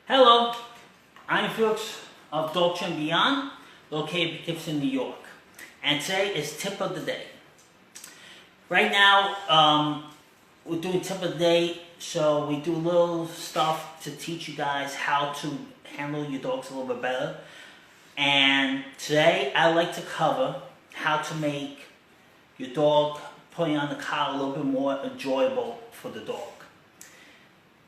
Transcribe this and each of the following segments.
Hello, I'm Felix of Dolce & Beyond, located in Poughkeepsie, New York. And today is tip of the day. Right now, we're doing tip of the day, so we do little stuff to teach you guys how to handle your dogs a little bit better. And today, I'd like to cover how to make your dog putting on the collar a little bit more enjoyable for the dog.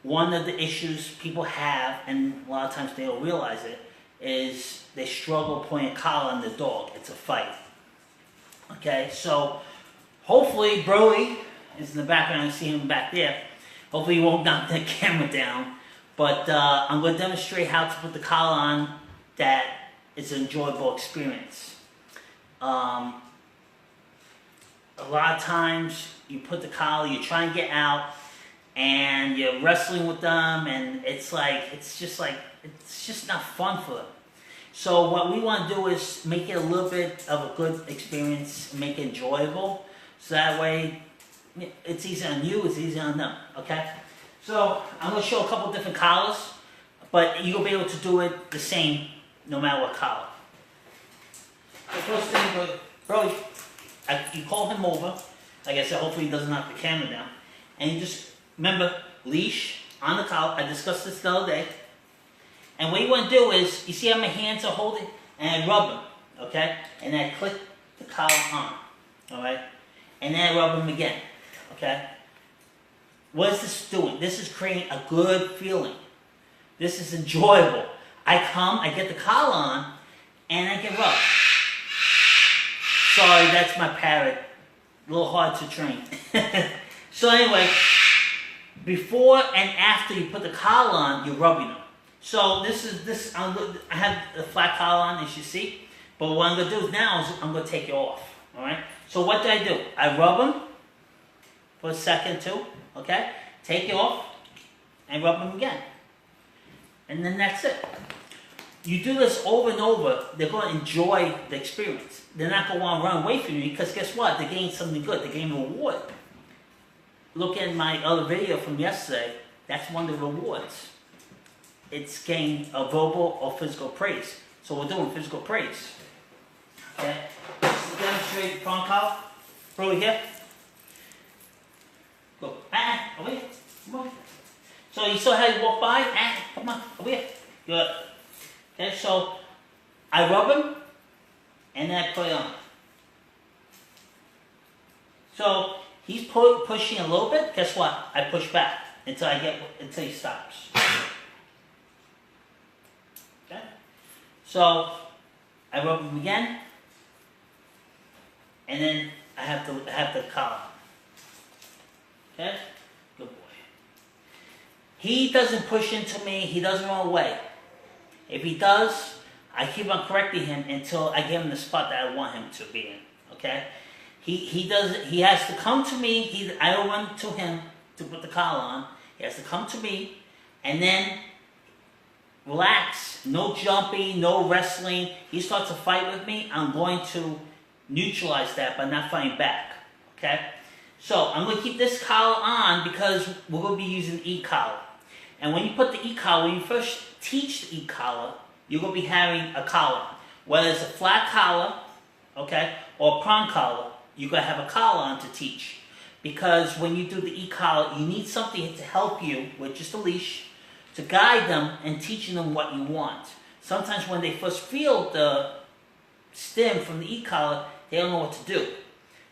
One of the issues people have, and a lot of times they don't realize it, is they struggle putting a collar on the dog. It's a fight. Okay, so hopefully Brody is in the background. I see him back there. Hopefully he won't knock the camera down. But I'm going to demonstrate how to put the collar on that is an enjoyable experience. A lot of times you put the collar, you try and get out, and you're wrestling with them, and it's just not fun for them. So what we want to do is make it a little bit of a good experience, make it enjoyable, so that way it's easy on you, it's easy on them, okay? So I'm going to show a couple different collars, but you'll be able to do it the same no matter what collar. The first thing, Brody, you call him over, like I said, hopefully he doesn't knock the camera down, and you just remember, leash on the collar. I discussed this the other day. And what you want to do is, you see how my hands are holding? And I rub them, okay? And I click the collar on, alright? And then I rub them again, okay? What is this doing? This is creating a good feeling. This is enjoyable. I come, I get the collar on, and I get rubbed. Sorry, that's my parrot. A little hard to train. So anyway, before and after you put the collar on, you're rubbing them. So I have the flat collar on, as you see. But what I'm going to do now is I'm going to take it off. Alright? So what do? I rub them for a second too. Okay? Take it off and rub them again. And then that's it. You do this over and over, they're going to enjoy the experience. They're not going to want to run away from you because guess what? They're getting something good. They're getting a reward. Look at my other video from yesterday. That's one of the rewards. It's getting a verbal or physical praise. So we're doing physical praise. Okay? Just to demonstrate front collar. Throw here. Go. Over here. Come on. So you saw how you walk by? Come on. Over here. Good. Okay, so I rub him and then I put it on. So he's pushing a little bit. Guess what? I push back until he stops. Okay. So I rub him again, and then I have the collar. Okay. Good boy. He doesn't push into me. He doesn't run away. If he does, I keep on correcting him until I get him the spot that I want him to be in. Okay. He has to come to me. I don't run to him to put the collar on. He has to come to me and then relax. No jumping, no wrestling. He starts to fight with me. I'm going to neutralize that by not fighting back. Okay? So I'm going to keep this collar on because we're going to be using the e-collar. And when you put the e-collar, when you first teach the e-collar, you're going to be having a collar. Whether it's a flat collar, okay, or a prong collar, you're going to have a collar on to teach. Because when you do the e-collar, you need something to help you with just a leash to guide them and teaching them what you want. Sometimes when they first feel the stim from the e-collar, they don't know what to do.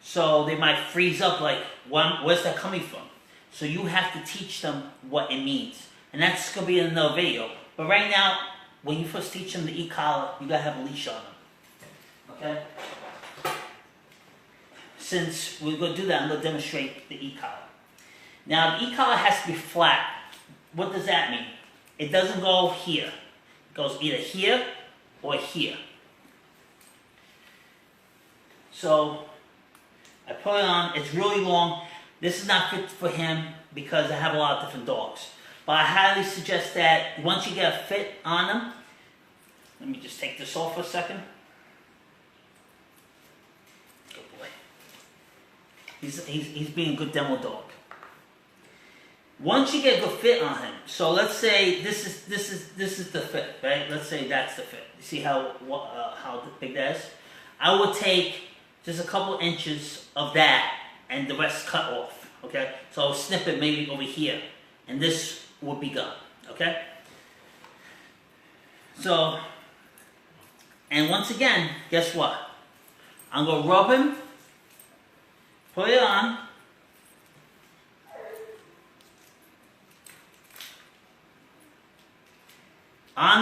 So they might freeze up like, where's that coming from? So you have to teach them what it means. And that's going to be in another video. But right now, when you first teach them the e-collar, you got to have a leash on them. Okay? Since we're going to do that, I'm going to demonstrate the e-collar. Now, the e-collar has to be flat. What does that mean? It doesn't go here. It goes either here or here. So, I put it on. It's really long. This is not fit for him because I have a lot of different dogs. But I highly suggest that once you get a fit on them, let me just take this off for a second. Good boy. He's being a good demo dog. Once you get a good fit on him, so let's say this is the fit, right? Let's say that's the fit. You see how big that is? I would take just a couple inches of that and the rest cut off, okay? So I'll snip it maybe over here, and this would be done, okay? So, and once again, guess what? I'm gonna rub him, put it on,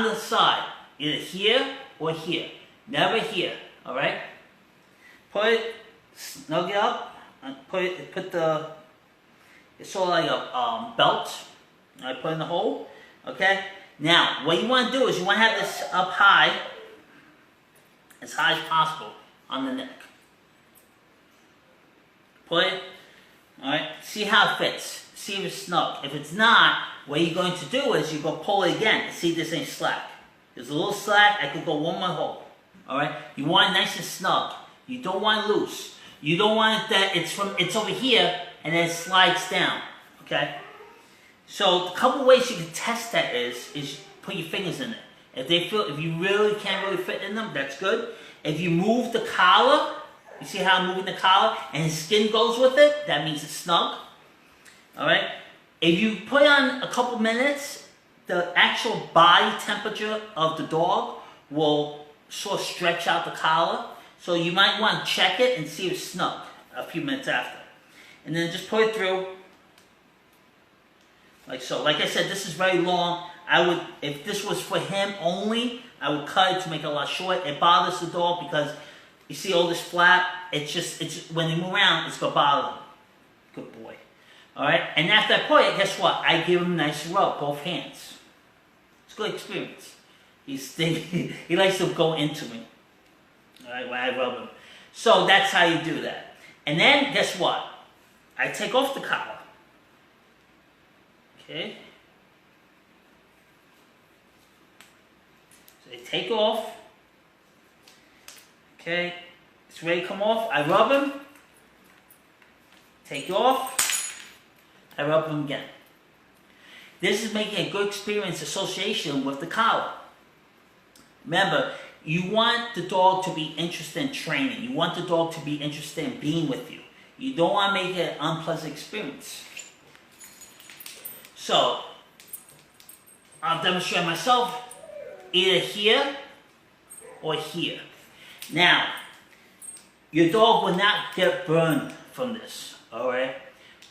the side, either here or here, never here, all right? Put it, snug it up, and it's sort of like a belt. I put in the hole, okay? Now, what you want to do is you want to have this up high, as high as possible on the neck. Put it, all right? See how it fits. See if it's snug. If it's not, what you're going to do is you're going to pull it again. See, this ain't slack. There's a little slack. I could go one more hole. All right? You want it nice and snug. You don't want it loose. You don't want it that it's over here and then it slides down. Okay? So a couple ways you can test that is put your fingers in it. If you really can't really fit in them, that's good. If you move the collar, you see how I'm moving the collar, and his skin goes with it, that means it's snug. All right? If you put on a couple minutes, the actual body temperature of the dog will sort of stretch out the collar. So you might want to check it and see if it's snug a few minutes after. And then just put it through. Like so. Like I said, this is very long. If this was for him only, I would cut it to make it a lot shorter. It bothers the dog because you see all this flap. It's when they move around, it's gonna bother them. Good boy. All right. And after I put it, guess what? I give him a nice rub, both hands. It's a good experience. He likes to go into me. All right, when I rub him. So that's how you do that. And then guess what? I take off the collar. Okay. So they take off. Okay. It's ready to come off. I rub him. Take it off. I rub him again. This is making a good experience association with the collar. Remember, you want the dog to be interested in training. You want the dog to be interested in being with you. You don't want to make it an unpleasant experience. So, I'll demonstrate myself either here or here. Now, your dog will not get burned from this, all right?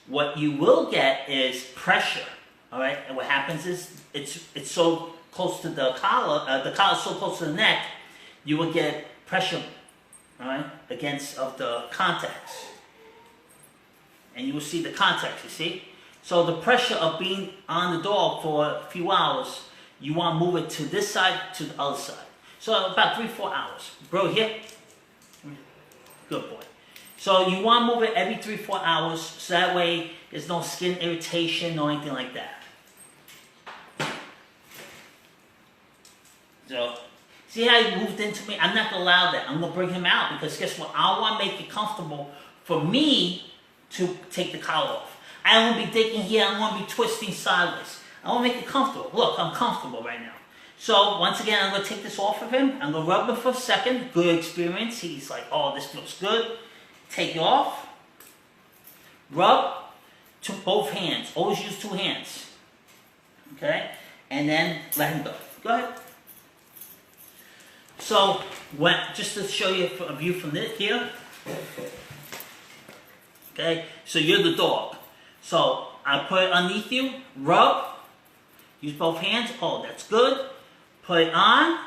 What you will get is pressure, all right? And what happens is it's so close to the collar is so close to the neck, you will get pressure, all right, of the contacts. And you will see the contacts, you see? So the pressure of being on the dog for a few hours, you want to move it to this side, to the other side. So about 3-4 hours. Bro, here. Good boy. So you want to move it every 3-4 hours, so that way there's no skin irritation or anything like that. So, see how he moved into me? I'm not going to allow that. I'm going to bring him out because guess what? I want to make it comfortable for me to take the collar off. I don't want to be digging here. I don't want to be twisting sideways. I want to make it comfortable. Look, I'm comfortable right now. So, once again, I'm going to take this off of him. I'm going to rub him for a second. Good experience. He's like, oh, this feels good. Take it off. Rub to both hands. Always use 2 hands. Okay? And then let him go. Go ahead. So, just to show you a view from here. Okay? So, you're the dog. So, I put it underneath you. Rub. Use both hands. Oh, that's good. Put it on.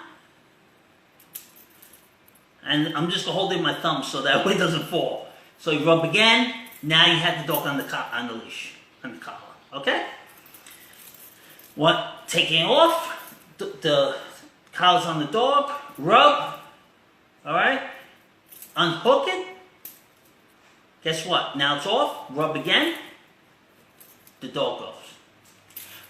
And I'm just going to hold it in my thumb so that way it doesn't fall. So you rub again. Now you have the dog on the leash, on the collar. Okay? Taking it off. The collar's on the dog. Rub. Alright? Unhook it. Guess what? Now it's off. Rub again. The dog goes.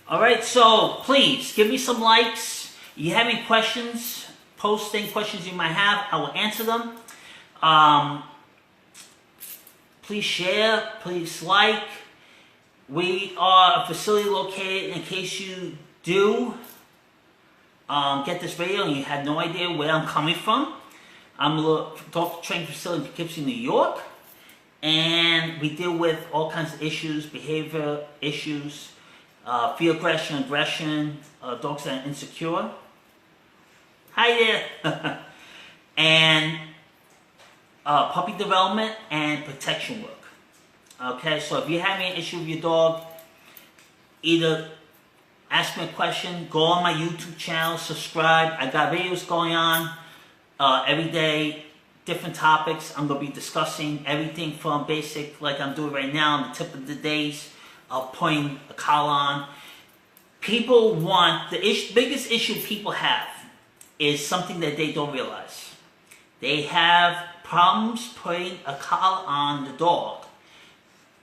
Alright, so please give me some likes. If you have any questions, post any questions you might have. I will answer them. Please share. Please like. We are a facility located, in case you do get this video and you had no idea where I'm coming from. I'm a dog training facility in Poughkeepsie, New York. And we deal with all kinds of issues, behavior issues, fear aggression, dogs that are insecure. Hi there. And puppy development and protection work. Okay, so if you're having an issue with your dog, either ask me a question, go on my YouTube channel, subscribe. I got videos going on every day, different topics. I'm going to be discussing everything from basic, like I'm doing right now, on the tip of the days of putting a collar on. People want, the biggest issue people have is something that they don't realize. They have problems putting a collar on the dog.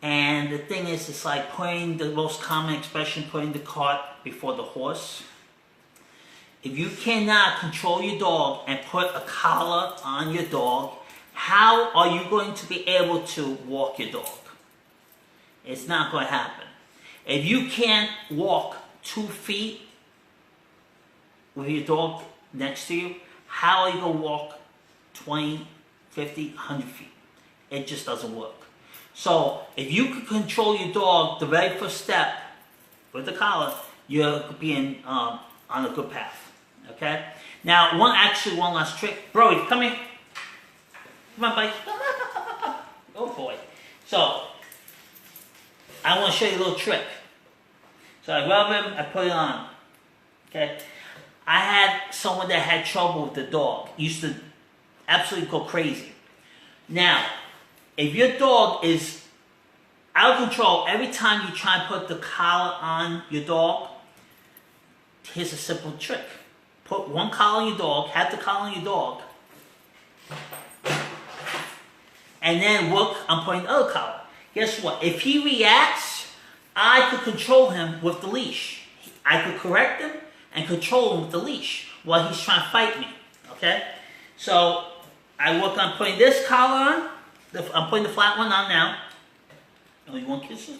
And the thing is, it's like putting the most common expression, putting the cart before the horse. If you cannot control your dog and put a collar on your dog, how are you going to be able to walk your dog? It's not going to happen. If you can't walk 2 feet with your dog next to you, how are you going to walk 20, 50, 100 feet? It just doesn't work. So if you can control your dog, the very first step with the collar, you're being on a good path. Okay? Now, one last trick. Brody, come here. Come on, buddy. Oh boy. So, I want to show you a little trick. So I rub him, I put it on. Okay? I had someone that had trouble with the dog. Used to absolutely go crazy. Now, if your dog is out of control every time you try and put the collar on your dog, here's a simple trick. Put one collar on your dog, have the collar on your dog, and then work on putting the other collar. Guess what? If he reacts, I could control him with the leash. I could correct him and control him with the leash while he's trying to fight me. Okay? So I work on putting this collar on. I'm putting the flat one on now. Oh, you want kisses?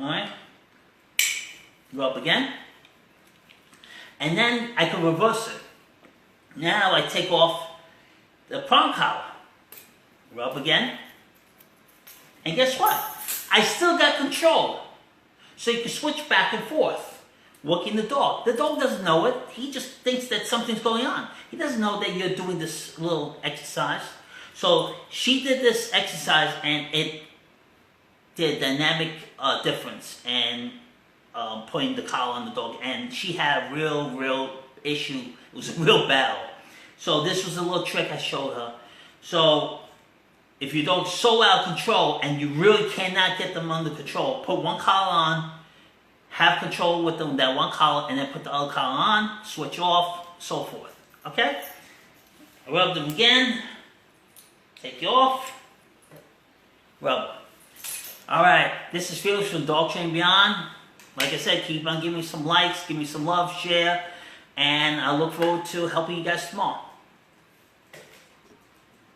Alright. Rub again. And then I can reverse it. Now I take off the prong collar. Rub again. And guess what? I still got control. So you can switch back and forth, working the dog. The dog doesn't know it. He just thinks that something's going on. He doesn't know that you're doing this little exercise. So she did this exercise and it did a dynamic difference in putting the collar on the dog. And she had a real issue. It was a real battle. So this was a little trick I showed her. So if your dog's so out of control and you really cannot get them under control, put one collar on, have control with them, that one collar, and then put the other collar on, switch off, so forth. Okay? I rub them again. Take you off. Rub. Alright, this is Felix from Dog Training Beyond. Like I said, keep on giving me some likes, give me some love, share, and I look forward to helping you guys tomorrow.